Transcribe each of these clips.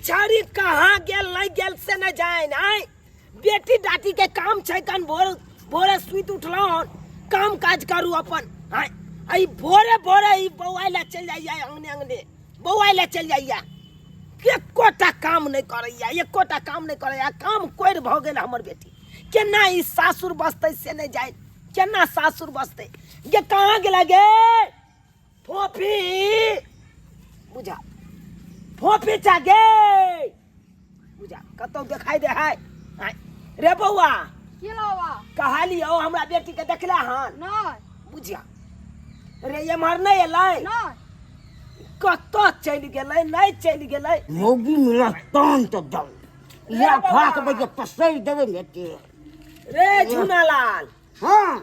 छाड़ी कहाँ गेल नहीं गेल से न जाए नहीं बेटी डाटी के काम छै कन भोरे सुइत उठलो काम काज करू अपन हां आई भोरे भोरे ई बौआ ले चल जाइया अंगने अंगने बौआ ले चल जाइया एकोटा काम नहीं करैया एकोटा काम नहीं करैया काम कोइर भ गेल हमर बेटी केना ई सासुर बसतै से नहीं जाए केना सासुर बसतै ये कहाँ गेला गे फोफी बुझा फोफी चागे बुझा कतौ दिखाई दे है रे बौआ कहली ओ हमरा बेटी के देखला हन नहीं बुझिया रे एमहर नहीं एलै कतो चल गेलै नहीं चल गेलै मोगी मेरा तान तो दम या फाक बजे पसई देवे बेटी रे झुनालाल हां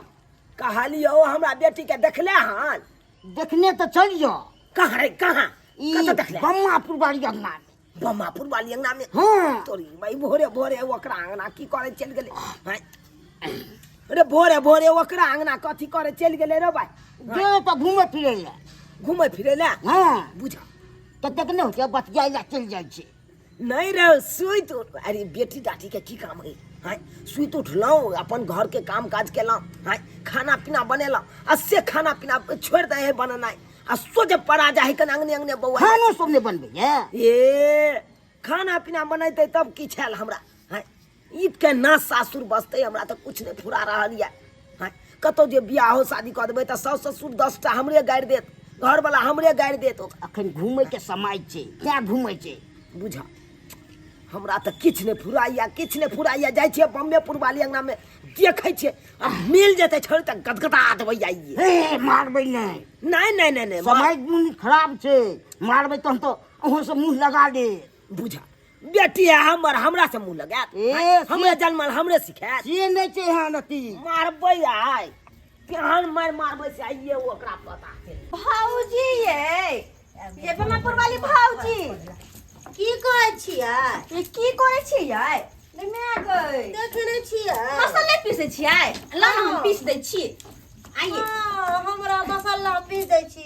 कहली ओ हमरा बेटी के देखला हन देखने तो चल जा कहाँ रे कहाँ ई कतो देखला बम्मापुर बाड़ी अंगना में बम्मापुर वाली अंगना में हां तोरी भाई भोरे भोरे ओकरा अंगना की करे चल गेले हां रे भोरे भोरे ओकरा अंगना कथी करे चल गेले रे भाई दे तो घूमे फिरे ले हां बुझा कते के न के बतियाई ला चल जाय छे नहीं रे सुइत अरे बेटी डाटी के की काम है हां सुइत उठलौ अपन घर के काम काज केलौ हां खाना पीना बनेलौ असे खाना पीना छोड़ दे है बननाई आ सोजे पड़ा जाए कन अंगने अंगने बौआ खानो सब ने बनबे ये खाना पीना बनैते तब की छल हमरा हां ईद के ना सासुर बसते हमरा तो कुछ नहीं फुरा रहल या हां कतो जे बियाह हो शादी कर देबै त सास ससुर 10टा हमरे गाड़ देत घर वाला हमरे गाड़ देत अखन घूमे के समय छे क्या घूमे छे बुझा हमरा त किछ नहीं फुराइया जाय छे बम्बेपुर वाली अंगना में देखै छे अब मिल जेते छोड़ त गदगदा देबै आइए हे मारबे नहीं समय गुण खराब छे मारबे तो ओहो से मुंह लगा दे बुझा बेटी है हमरा से मुंह लगा हमरे जन्मल हमरे सिखा से नहीं छे हां नती मारबै आइ प्यान मारबै से आइए ओकरा पता चल भाऊजी ये बम्मापुर वाली भाऊजी की कहै छियै ये की करे छियै मैं गई देखने छियै मसाले पीसे छियै ला हम पीस दै छी आइए हमरा मसाला पीस दै छी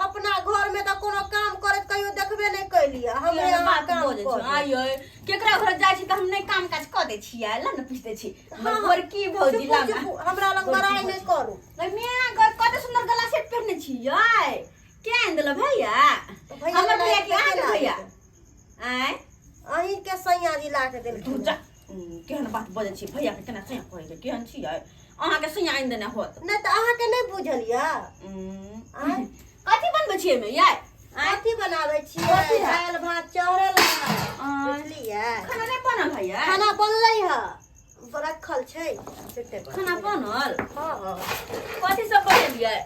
अपना घर में तो कोनो काम करत कहियो देखबे नहीं कैलिए हमरे बात बोले छी आइए केकरा घर जाय छी त हम नहीं काम काज क दै छियै ला न पीस दै छी हमर की भौजी ला हमरा लग बड़ाई नहीं करू मैं गई कते सुंदर गला सेट पहनने छियै के आन देला भैया हमर भैया के आन दे भैया आय अहीं के सैया जी ला के देल तू जा केहन बात बोले छी भैया के केना सैया कहै छै केहन छियै अहाँ के सैया आन देना होत नहीं तो अहाँ के नहीं बुझलिया कथी बनबै छियै में यार कथी बनाबै छियै दाल भात चढ़ल है बुझलिए खाना नहीं बनल भैया खाना बनलै है रखल छै खाना बनल हां कथी सब बनेलियै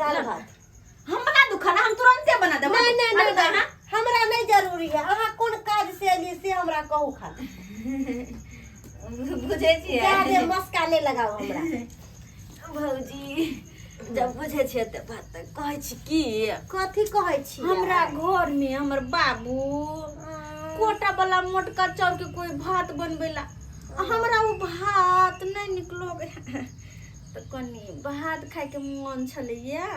दाल भात हम बना दू खाना हम तुरंते बना देब नहीं हमरा नहीं जरूरी है अहाँ कौन काज से एली से हमरा कहू खाली बुझे छियै ज्यादा मस्का नहीं लगाओ हमरा भौजी जब बुझे छियै त बात कहै छी की कथी कहै छी हमरा घर में हमर बाबू कोटा वाला मोटका चाउर के कोई भात बनबेला हमरा वो भात नहीं निकलो त कनी भात खाए के मन छलैया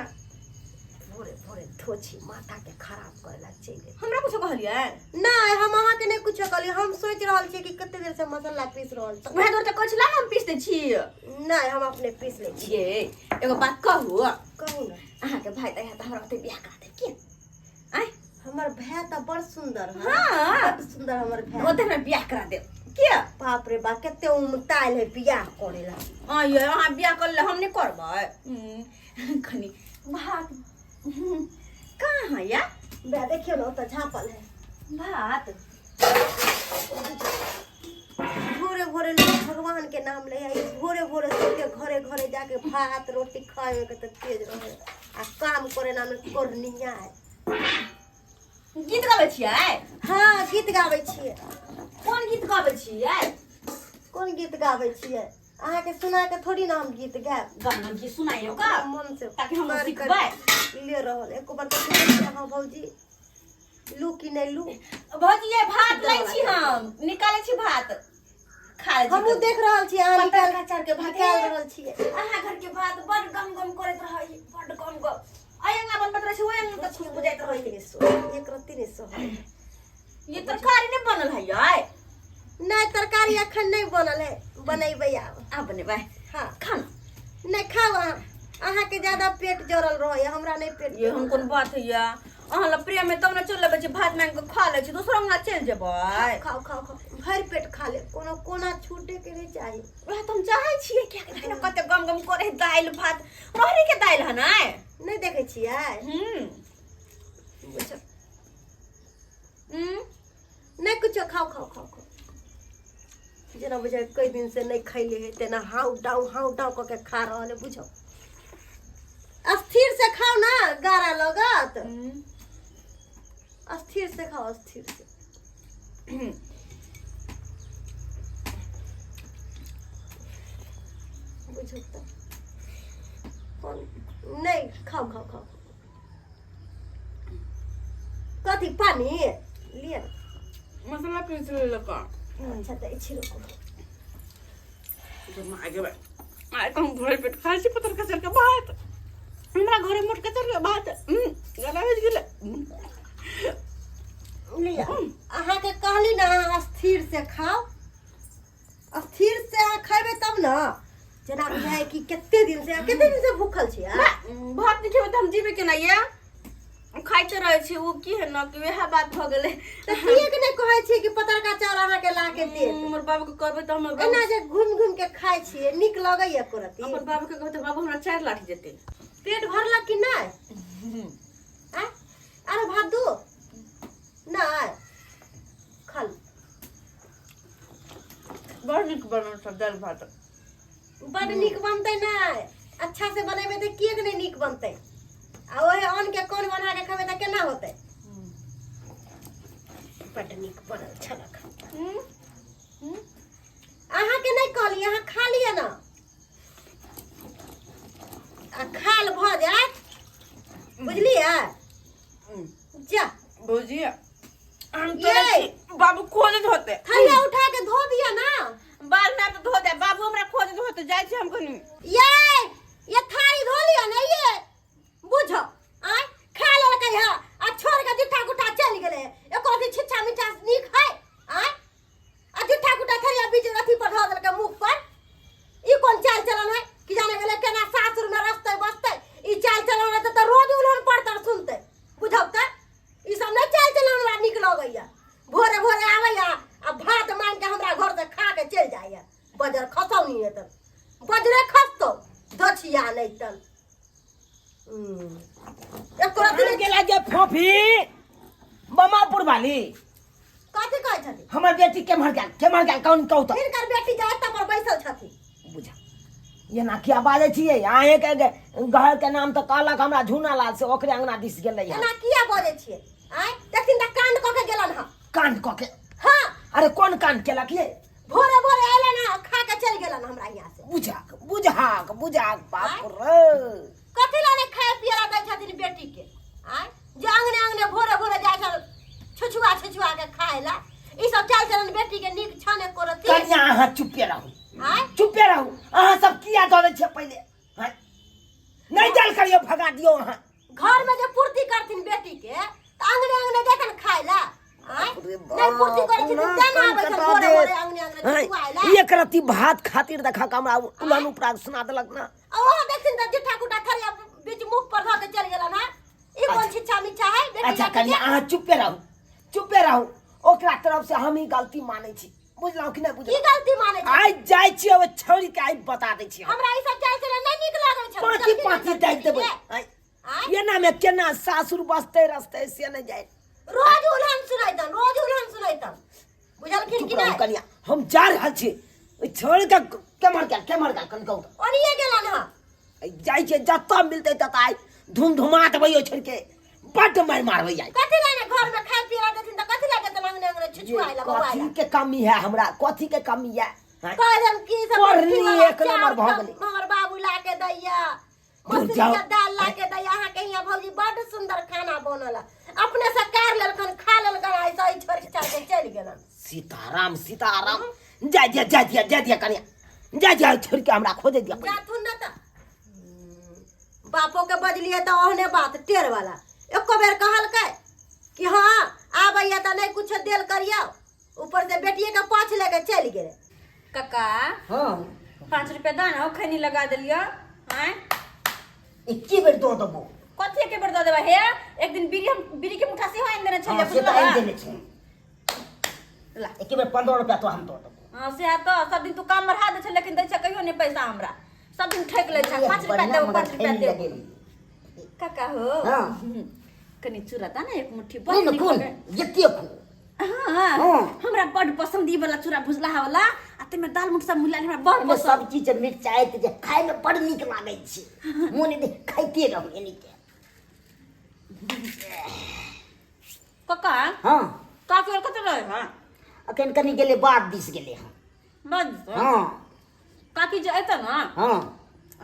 भोरे भोरे धोछी माथा के खराब करेला चाहिए हमरा कुछ कहलियै नहीं हम अहाँ के नहीं कुछ कहलिए हम सोच रहल छी कि कते देर से मसाला पीस रहल छी वह दूर त कहै छला हम पीस दै छी नहीं हम अपने पीस ले छी ये एगो बात कहू कहू ना अहाँ के भाई त त हमरा ओते बियाह करा दे की आय हमर भाई त बड़ सुंदर है हां बड़ सुंदर हमर भाई ओते हमरा बियाह करा दे के बाप रे बा कते उमताइल है बियाह करेला ये अहाँ बियाह करले हम नहीं करबै खनी भात कहाँ है या बे देखियो ना तो झापल है भात भोरे भोरे लोग भगवान के नाम ले आई भोरे भोरे सबके घरे घरे जाके भात रोटी खाए के त तेज रहे आ काम करे ना में करनिया है गीत गाबै छियै हां गीत गाबै छियै कोन गीत गाबै छियै कोन गीत गाबै छियै अहाँ के सुना के थोड़ी ना हम गीत गाएब गाना गीत सुनाइयो का मन से ताकि हम सीखबै ले रहल एको बार तो हां भौजी लू की नहीं लू भौजी ये भात लै छी हम निकालै छी भात खा ले हम देख रहल छी अहाँ निकाल का चार के भात निकाल रहल छी अहाँ घर के भात बड़ गम गम करत रहै बड़ गम गम आयंगा बनबत रहै ओयंग त खुशबू जाइत रहै एक रत्ती ने सो ये तरकारी बनल है यार? नहीं तरकारी अखन नहीं बनल है, बनेबै आब। आप बनेबै? हाँ खाना नहीं खाओ अहाँ के ज्यादा पेट जरल रहे, हमरा नहीं पेट ये हम कोन बात है या? अहाँ ला प्रेम में तब ना चल लेबै छी, भात मांग के खा ले छी, दूसरा अंगना चल जेबै। खाओ खाओ खाओ भर पेट खा ले, कोनो कोना छूटे के नहीं चाहिए। वह तो हम चाहै छियै क्या के ना कते गम गम करे दाल भात, रहरी के दाल है ना? नहीं देखे छियै? बुझ नहीं कुछो खाओ खाओ खाओ खाओ। जना बुझे कई दिन से नहीं खैले है तेना हाउ डाउ क के खा रहल है, बुझो। अस्थिर से खाओ ना, गारा लगत। अस्थिर से खाओ, अस्थिर से। बुझो तो कौन नहीं खाओ खाओ खाओ। कथी पानी लिए मसाला पीस ले लका। अच्छा दै छी रुको। जब आगे बे आइ कम भरे पेट खाइ छी पतर कचर के भात, हमरा घरे मोट कचर के भात गला भेज गेले। लिया अहाँ के कहली ना अस्थिर से खाओ, अस्थिर से अहाँ खैबे तब ना। जना बुझाय कि कितने दिन से भूखल छी। भात नहीं खेबे त हम जीबे केना ये? खाइते रहे छी, वो की है ना कि वह बात भ गेले। त किए के नहीं कहै छी कि पतरका चाउर अहाँ के ला के दे? हमर बाबू के कहबे त हमर एना जे घूम के खाइ छी निक लगैया कोरती। अपन बाबू के कहबे त बाबू हमरा 4 लाठी देते। पेट भरला कि नहीं? हैं? अरे भात दो नहीं खा लो। बड़ निक बनल सब दाल भात। बड़ निक बनते नहीं, अच्छा से बनेबे त किए के नहीं निक बनते। आ ओहे अन्न के कौन बना के खाबे त केना होते? बड़ निक बनल छलक। अहाँ के नहीं कहली, अहाँ खा लिया ना। आ खाल भ जात, बुझलिए? जा बुझिए हम ये तो बाबू खोजत होते। थैला उठा के धो दिया ना। बाल ना तो धो दे, बाबू हमरा खोजत होते जाय छी हम कनी। ये थारी धो लिया ना ये, बुझो। आय खा ले के है आ छोड़ के जुठा गुठा चल गेले। एको से छिछा मिठा नीक है। आय आ जुठा गुठा थरिया बीच अथी पर धो देल के मुख पर। ई कौन चाल चलन है कि जाने गेले केना सासुर में रस्ते बसते? ई चाल चलन है तो रोज उलहन पड़तर सुनते, बुझब त। ई सब नहीं चाल चलन हमरा निक लगैया। भोरे भोरे आवेया आ भात मांग के हमरा घर से खा के चल जाइया। बजर खसौ नहीं है त बजरे खसतो दछिया नहीं तन। एको कहाँ गेला जे फोफी बमापुर वाली? कथी कहै छथि? हमर बेटी केम्हर गेल कौन कहू तो? हिनकर बेटी जाय त पर बैसल छथि। बुझा ये ना किया बाजे छियै? आए के घर के नाम तो कहलक हमरा झूना लाल से, ओकरे अंगना दिस गेलै। एना किया बजै छियै? आय देखिन त कांड क के गेलन ह। कांड क के? हां अरे कौन कांड केलक ये? भोरे भोरे एलन ह, खा के चल गेलन हमरा यहां से। बुझाक बाप रे। कथी लाने खाए पियला दै छथिन बेटी के? आय जे अंगने भोरे भोरे जाय छ छुछुआ के खाएला। ई सब चाल चलन बेटी के निक छने करती। कन्या अहाँ चुपे रहू, आय चुपे रहू। अहाँ सब किया दऽ दै छियै पहिले? हैं? नहीं जल करियो, भगा दियो अहाँ। घर में जे पूर्ति करथिन बेटी के त अंगने देखन खाएला। आय नहीं पूर्ति करे छी त जाना आबै छ भोरे भोरे अंगने छुआएला। एक रत्ती भात खातिर देखा के हमरा उलन उपराग सुना देलक ना। ओ देखिन त जुठा गुठा थरिया बीच मुख पर धऽ के चल गेलन ह। ई कौन छिछा मिछा है बेटी? अच्छा कन्या अहाँ चुपे रहू। ओकरा तरफ से हम ही गलती मानै छी, बुझलौ कि नहीं? की बुझलौ गलती माने छी? आइ जाइ छी अब छोड़ी के आइ बता दै छी। हमरा ई सब चाल चलन नहीं निक लागै छ। पाँची दै देबै। ये ना में केना सासुर बसते रस्ते से नहीं जाए। रोज उलहन सुनाइतन बुझलखिन कि नहीं? कन्या हम जा रहल छी, छोड़ के केमर गेल कन कहू तो? ओनिए गेलन ह। जाइ छै जत्ता मिलते तत आइ धुमधुमा देबै छोड़ के, बड्ड मारबै आइ। कथी लाने घर में खाए पियला देथिन त कथी लागे त अंगने छुछुआइला बौआइला? कथी के कमी है हमरा? कथी के कमी है? कहलन की सब पढ़नी एक नंबर भ गेलै। हमर बाबू लाके दैया, दूर मसूरी जाओ। के दाल लाके दैया। अहाँ के यहाँ भौजी बड्ड सुंदर खाना बनल। अपने से कार लेलखन, खा लेलखन, ऐसा ही छोड़ के चल गेलन। सीताराम जा दिया कन्या, जा छोड़ के हमरा खोजे दिया। जाथुन न त बापो के बजलिए त ओहने बात टेर वाला। एको बेर कहलकै कि हां आबैया त नहीं कुछ देल करियो। ऊपर से बेटिए का पाँच लेके चल गए। काका हाँ 5 रुपया दाना खैनी लगा दिलियो हैं। एके बेर दो देबो। कथी के बेर द देबा हे? एक दिन बीड़ी के मुठा से आइन देने हाँ छले से तो बुझला। आइन देने छै। ला एके बेर 15 रुपया तो हम दो देबो। हां से तो सब दिन तू काम बढ़ा दे छ लेकिन दै छ कहियो नहीं पैसा हमरा। सब दिन ठेक ले छ 5 रुपया देबो 5 रुपया देबो। काका हो हाँ। कनी चूराता ना एक मुट्ठी नहीं न कोन जत्ते को। हां हमरा बड़ पसंद ई वाला चूरा भुजला वाला आ ते में दाल मुठ सब मिला हमरा बड़ में पसंद। सब चीज मिर्चाई ते खाए में बड़ नीक लागे छै। मोने दे खाइते रहू एनी के। काका हाँ काकी और कते रहे हां? अखन कनी गेले बाद दिस गेले हम। बस हाँ काकी जे एता ना हाँ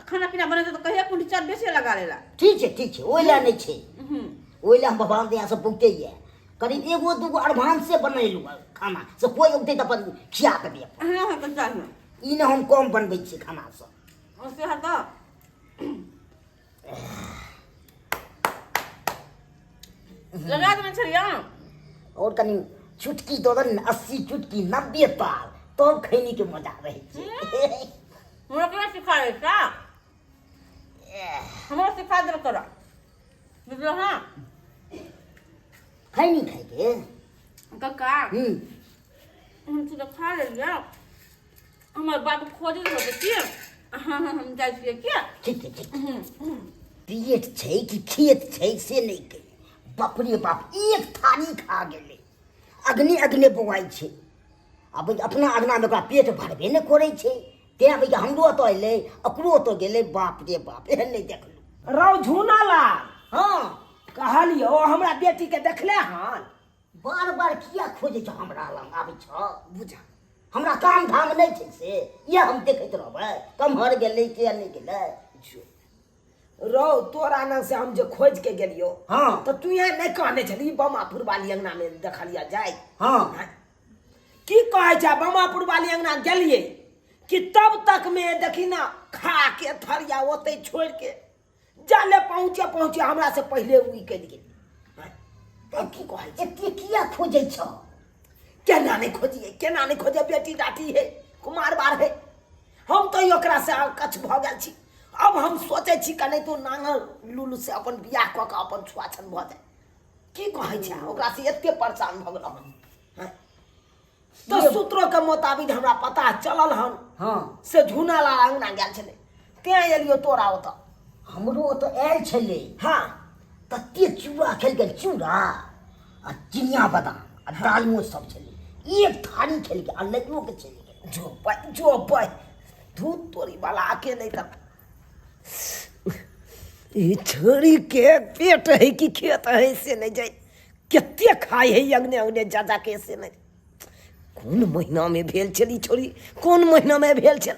खाना पीना बने तो कहिया कुंडी चार बेसी लगा लेला। ठीक छै ओइला नहीं छै। ओइला हम भगवान दया से पुगते ये करीब एगो दूगो एडवांस से बनैलु खाना से कोई उठे त अपन खिया के दे। हां तो चाहिए ई ने हम कम बनबै छी खाना सब। और से हटा लगा देना छलिया। और कनी चुटकी दो दन 80 चुटकी 90 तार तो खैनी के मजा रहे छै। हमरा के सिखा रे का हमरा सिखा दे करा बुझलो हां। खैनी खाए के काका हम तो खा ले लिया हमर बाबू खोजे हो के हम जाय छियै क्या। ठीक है पेट छै कि खेत छै से नहीं कही। बाप रे बाप एक थाली खा गेले। अग्नि अग्नि बौआई छै। अब अपना अगना में ओकरा पेट भरबे नहीं करे छै। ते भैया हमरो तो अइले ओकरो तो गेले। बाप रे बाप एहन नहीं देखलू। रौ झूना ला हाँ कहलियो हमरा बेटी के देखले हन। बार बार किया खोजे छ हमरा लग आबै छ बुझा। हमरा काम धाम नहीं छै से ये हम देखैत रहबै कमहर गेलै के नहीं गेलै। रौ तोरा नंग से हम जो खोज के गेलियो हाँ तो तू यहाँ नहीं कहने छली बमापुर वाली अंगना में देखलिया जाय। हाँ की कहे छ बमापुर वाली अंगना गेलिए कि तब तक में देखी ना खा के थरिया ओते छोड़ के जाले पहुंचे हमरा से पहले उई कल गेली। तब की कहे छै एते किया खोजे छ? केना नहीं खोजिए बेटी डाटी है कुमार बार है। हम तो ओकरा से कछ भ गेल छी। अब हम सोचे छी कने तो नांगल लुलू से अपन बियाह क के अपन छुआछन भ जाए। की कहे छै ओकरा से एते परेशान भ गेल हम। तो सूत्रों के मुताबिक हमरा पता चलल हन हाँ से झूना ला अंगना गेल छले। ते एलियो तोरा ओत हमरो तो आयल छले। हाँ तत्ते चूड़ा खेल के चूड़ा आ चिनिया बादाम आ दालमो सब छले। एक थाली खेल के आ लड्डू के चले गेल। जो पाई दूध तोरी वाला आके नहीं कर। ई छोरी के पेट है कि खेत है से नहीं जाए। केते खाई है अगने अगने ज्यादा के से नहीं। कौन महीना में भेल छली छोरी कौन महीना में भेल छल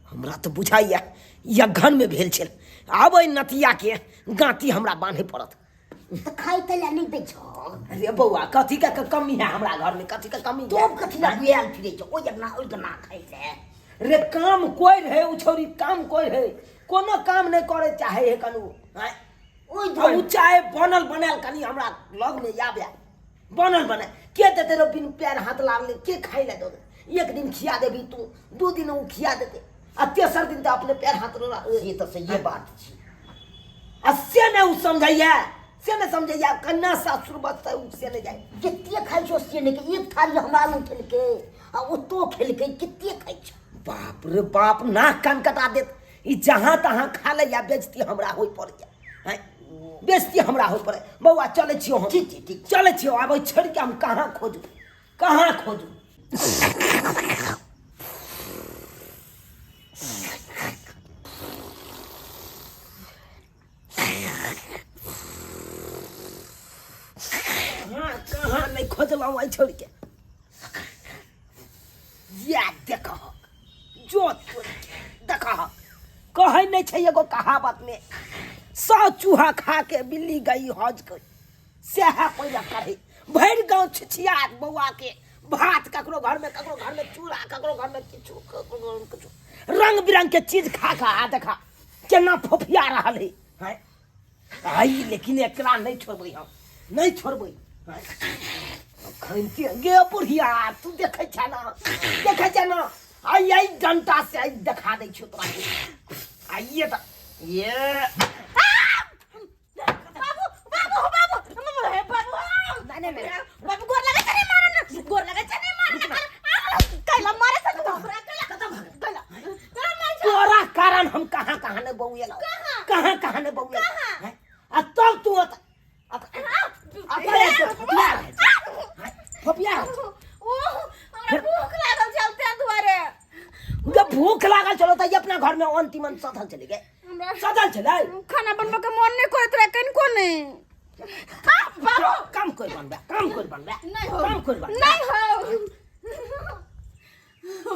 हमरा तो बुझाइया यज्ञन में भेल छल। आब नतिया के गांती हमरा बांधे पड़त। तो खाई तले नहीं दे छ। अरे बउआ कथी का कमी है हमरा घर में? कथी का कमी तो है? कथी ला गुयाल फिरे छ ओ जना खाई से। रे काम कोई रहे उ छोरी काम कोई रहे कोनो काम नहीं करे चाहे है कनु। ओइ उ चाहे बनल बनाल कनी हमरा लग में आबे बनल बने के देते रो बिन पैर हाथ लागले के खाई ले दो। एक दिन खिया देबी तू 2 दिन उ खिया देते आ तेसर दिन तो अपने पैर हाथ रो ये तो सही बात छी। से ने उ समझैया से ने समझैया कन्या सासुर बत से ने जाए। कितने खाई छो से ने के एक थाली हमरा लग खेल के आ ओ तो खेल के कितने खाई छ। बाप रे बाप नाक कान कटा देत। ई जहां तहां खा ले या बेइज्जती हमरा होई पड़ जाए। बेइज्जती हमरा होई पड़े। बउआ चले छियो हम। ठीक चले छियो। आब छोड़ के हम कहां खोजू कहां खोजू। कहां नहीं खोजलौ आई छोड़ के। या देखो जो देखो कहे नहीं छै एगो कहावत में 100 चूहा खा के बिल्ली गई हज कर सेहा पहले करे। भर गांव छिछियात बउआ के भात ककरो घर में चूड़ा ककरो घर में किछु ककरो घर में किछु रंग बिरंग के चीज खा खा आ देखा केना फोफिया रहल है। आई लेकिन एकरा नहीं छोड़बै हम नहीं छोड़बै। खैंती गे बुढ़िया तू देखे छ ना आई डंटा से आई दिखा दे छो तोरा आइए त ये बाबू बाबू बाबू बाबू गोर लगा चने मारो ना गोर लगा चने मारो कैला मारे से तो कैला तोरा कारण हम कहां ने बउएला कहां ने बउएला आ तब तू भूख लागल चलते दुआरे जब भूख लागल चलो तो अपना घर में अंतिमन सधल चले गए सधल चले खाना बनवा के मन नहीं करत रहे कन को नहीं बाबू काम कर बनबे नहीं हो काम कर बनबे नहीं हो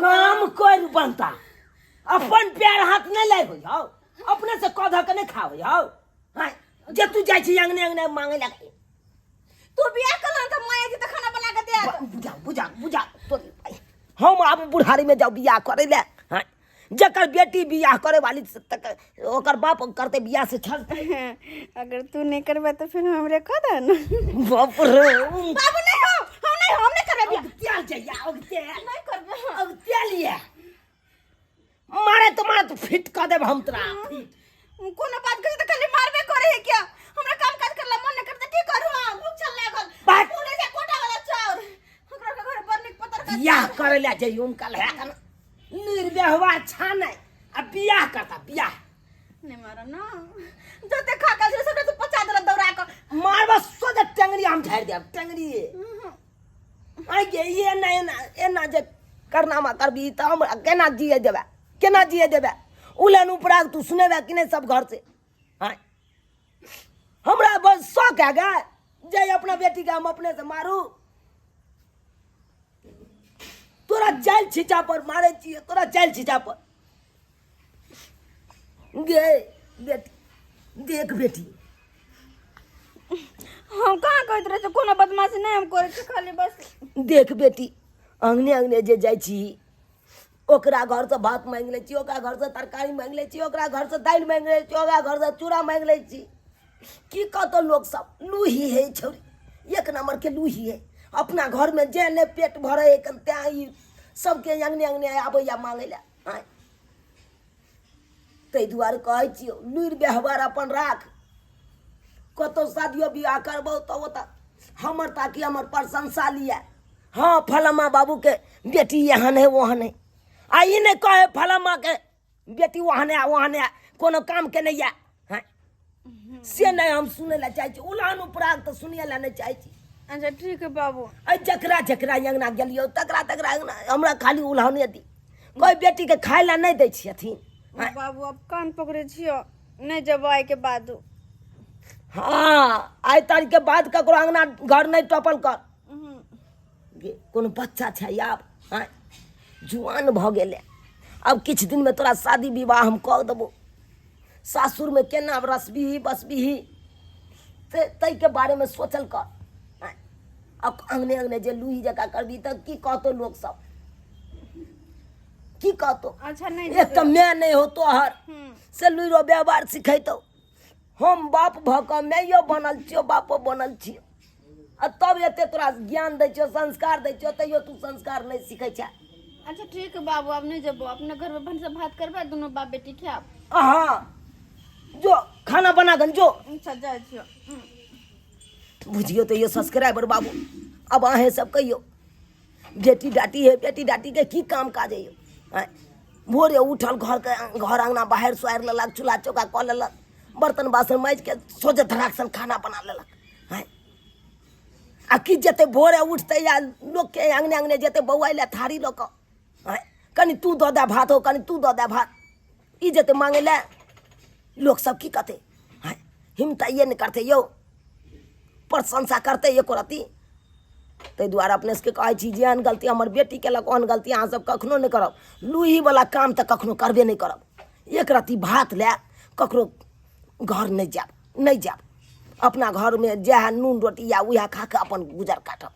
काम कर बनता अपन पैर हाथ नहीं ले हो जाओ अपने से कौधा के नहीं खाओ जाओ हां जे तू जाई छी अंगने मांगे लगे तू बियाह कर त माया जी त खाना बना के दे बुझा तो हम अब बुढ़ारी में जाओ बियाह करे ले हां जकर बेटी बियाह करे वाली तक ओकर बाप करते बियाह से छलते अगर तू नहीं करबे तो फिर हमरे कद न बाप रे बाबू नहीं हो हम नहीं करबे बियाह त्याल जइया अब त्याल नहीं करबे अब त्यालिए मारे तो फिट कर देब हम तोरा कोनो बात कही तो खाली मारबे करे है क्या हमरा काम काज करला मन नहीं करते की करू हां भूख चल लागल बात बोले से कोटा वाला चाउर हमरा के घर पर निक पतर का बियाह करे ले जइयो कल है कन निर्व्यवहार अच्छा नहीं अब बियाह करता बियाह नहीं मारा ना जो देखा का से सब तू पचा दला दौड़ा के मार बस सोजा टेंगरी हम झाड़ देब टेंगरी आई गे ये ना जे करनामा करबी त हम केना जिए देबे उलन उपराग तू सुनेबे कि नहीं सब घर से हां हमरा बस शौक है गा जय अपना बेटी के हम अपने से मारू तोरा जेल छिचा पर मारे छिए तोरा जेल छिचा पर गे बेटी देख बेटी हम कहां कहत रहे कोनो बदमाशी नहीं हम करे छी खाली बस देख बेटी अंगने जे जाइ छी ओकरा घर से भात मांग ले छी ओकरा घर से तरकारी मांग ले छी ओकरा घर से दाल मांग ले छी ओकरा घर से चूड़ा मांग ले छी की कहतो लोग सब लूही है छोरी एक नंबर के लूही है अपना घर में जे ने पेट भरे त्या सबके अंगने आबैया मांगे ला ताहि दुआरे कहै छी लूर व्यवहार अपन राख कतो शादियो बियाह करबो तो ओता हमर ताकि हमर प्रशंसा लिया हाँ फलमा बाबू के बेटी यहाँ है वहाँ है आई नहीं कहे फलमा के बेटी वहाँ है कोनो काम के नहीं है से नहीं हम सुने ला चाहे उलान उपराग तो सुनिए ला नहीं चाहे अच्छा ठीक है बाबू जकरा अंगना गेलियो तकरा अंगना हमरा खाली उल्हाने दी कोई बेटी के खाय ला नहीं दै छथिन बाबू अब कान पकड़े छियो नहीं जब आए के बाद हाँ आई तारीख के बाद ककरो अंगना घर नहीं टपल कर कोनो बच्चा छै आब जुआन भ गेले अब किछ दिन में तोरा शादी विवाह हम कह देबो सासुर में केना रसबीही बसबीही तै के बारे में सोचल कर अब अंगने जे लूही जका करबी त की कहतो लोग सब की कहतो अच्छा नहीं एक तो मैं नहीं हो तोहर से लुइरो व्यवहार सिखैतो हम बाप भ क मैयो बनल छियो बापो बनल छियो तब एते तोरा ज्ञान दै छियो संस्कार दै छियो तैयो तू संस्कार नहीं सीखै छ अच्छा ठीक है बाबू अब नहीं जब अपने घर में भन से भात करबा दोनों बाप बेटी खाब हाँ जो खाना बना गन जो अच्छा जाय छियो बुझियो तो ये सब्सक्राइबर बाबू अब आहे सब कहियो बेटी डाटी है बेटी डाटी के की काम काज है भोरे उठल घर अंगना बाहर सुआर लेलक चूल्हा चौका क लेलक बर्तन बासन माज के सोचे धड़ाकसन खाना बना लेलक आ कि जते भोरे उठते या लोग के अंगने जते बौआ ले थारी लोक कनी तू दो दे भात हो कनी तू दो दे भात ई जते मांगे ले लोग सब की कहते हिम्मत ये नहीं करते यो प्रशंसा करते एको रती ताहि दुआरे अपने से कहै छी जेहन गलती हमर बेटी केलक ओहन गलती अहाँ सब कखनो नहीं करब लूही वाला काम तो कखनो करबे नहीं करब एक रती भात ले ककरो घर नहीं जाब अपना घर में जह नून रोटी या वह खा के अपन गुजर काटब।